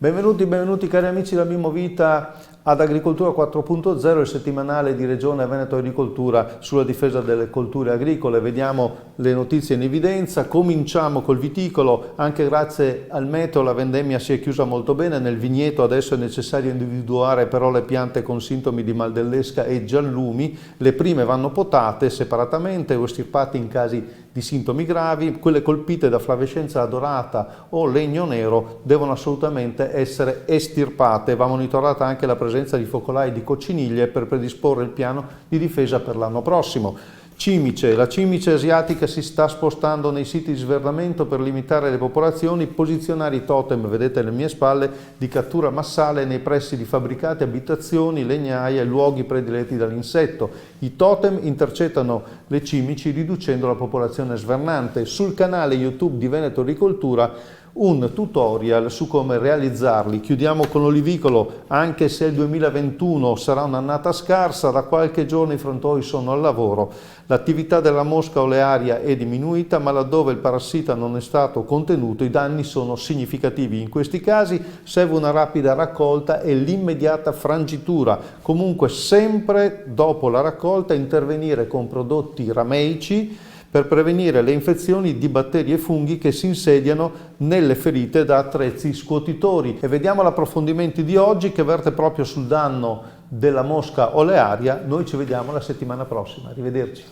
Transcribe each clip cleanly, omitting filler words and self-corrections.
Benvenuti cari amici da Mimmo Vita ad Agricoltura 4.0, il settimanale di Regione Veneto Agricoltura sulla difesa delle colture agricole. Vediamo le notizie in evidenza. Cominciamo col viticolo. Anche grazie al meteo la vendemmia si è chiusa molto bene. Nel vigneto adesso è necessario individuare però le piante con sintomi di mal dell'esca e giallumi. Le prime vanno potate separatamente o estirpate in casi di sintomi gravi. Quelle colpite da flavescenza dorata o legno nero devono assolutamente essere estirpate. Va monitorata anche la presenza di focolai di cocciniglie per predisporre il piano di difesa per l'anno prossimo. Cimice. La cimice asiatica si sta spostando nei siti di svernamento per limitare le popolazioni, posizionare i totem, vedete alle mie spalle, di cattura massale nei pressi di fabbricati, abitazioni, legnaie e luoghi prediletti dall'insetto. I totem intercettano le cimici riducendo la popolazione svernante. Sul canale YouTube di Veneto Agricoltura un tutorial su come realizzarli. Chiudiamo con l'olivicolo. Anche se il 2021 sarà un'annata scarsa, da qualche giorno i frantoi sono al lavoro. L'attività della mosca olearia è diminuita, ma laddove il parassita non è stato contenuto i danni sono significativi. In questi casi serve una rapida raccolta e l'immediata frangitura. Comunque sempre dopo la raccolta intervenire con prodotti rameici per prevenire le infezioni di batteri e funghi che si insediano nelle ferite da attrezzi scuotitori. E vediamo l'approfondimento di oggi che verte proprio sul danno della mosca olearia. Noi ci vediamo la settimana prossima. Arrivederci.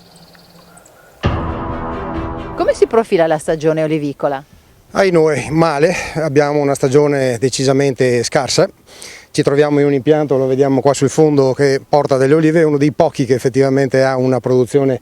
Come si profila la stagione olivicola? Noi male, abbiamo una stagione decisamente scarsa. Ci troviamo in un impianto, lo vediamo qua sul fondo, che porta delle olive, è uno dei pochi che effettivamente ha una produzione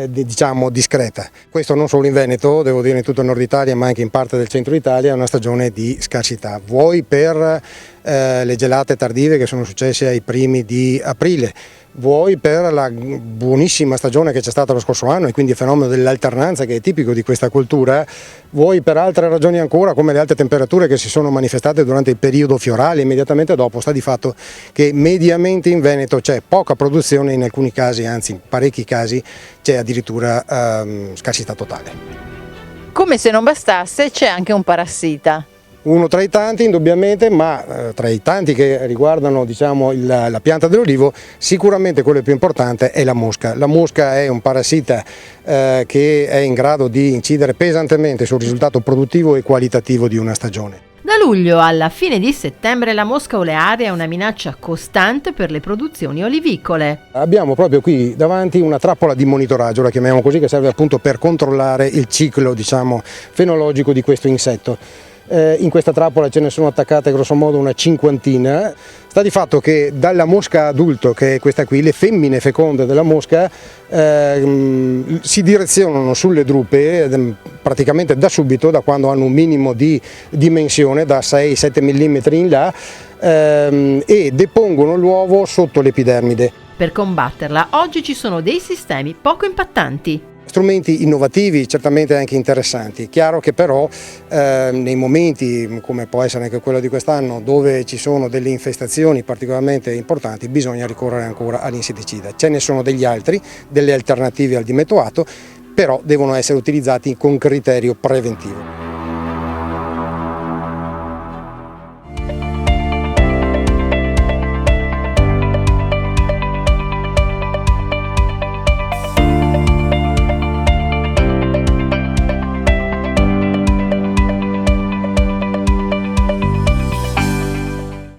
diciamo discreta. Questo non solo in Veneto, devo dire in tutto il nord Italia, ma anche in parte del centro Italia, è una stagione di scarsità, vuoi per le gelate tardive che sono successe ai primi di aprile, vuoi per la buonissima stagione che c'è stata lo scorso anno e quindi il fenomeno dell'alternanza che è tipico di questa cultura, vuoi per altre ragioni ancora come le alte temperature che si sono manifestate durante il periodo fiorale immediatamente dopo. Sta di fatto che mediamente in Veneto c'è poca produzione, in alcuni casi, anzi in parecchi casi, c'è addirittura scarsità totale. Come se non bastasse, c'è anche un parassita. Uno tra i tanti indubbiamente, ma tra i tanti che riguardano diciamo, la pianta dell'olivo, sicuramente quello più importante è la mosca. La mosca è un parassita che è in grado di incidere pesantemente sul risultato produttivo e qualitativo di una stagione. Da luglio alla fine di settembre la mosca olearia è una minaccia costante per le produzioni olivicole. Abbiamo proprio qui davanti una trappola di monitoraggio, la chiamiamo così, che serve appunto per controllare il ciclo diciamo, fenologico di questo insetto. In questa trappola ce ne sono attaccate grosso modo una cinquantina. Sta di fatto che dalla mosca adulto, che è questa qui, le femmine feconde della mosca si direzionano sulle drupe praticamente da subito, da quando hanno un minimo di dimensione, da 6-7 mm in là, e depongono l'uovo sotto l'epidermide. Per combatterla oggi ci sono dei sistemi poco impattanti. Strumenti innovativi, certamente anche interessanti. Chiaro che però nei momenti, come può essere anche quello di quest'anno, dove ci sono delle infestazioni particolarmente importanti, bisogna ricorrere ancora all'insetticida. Ce ne sono degli altri, delle alternative al dimetoato, però devono essere utilizzati con criterio preventivo.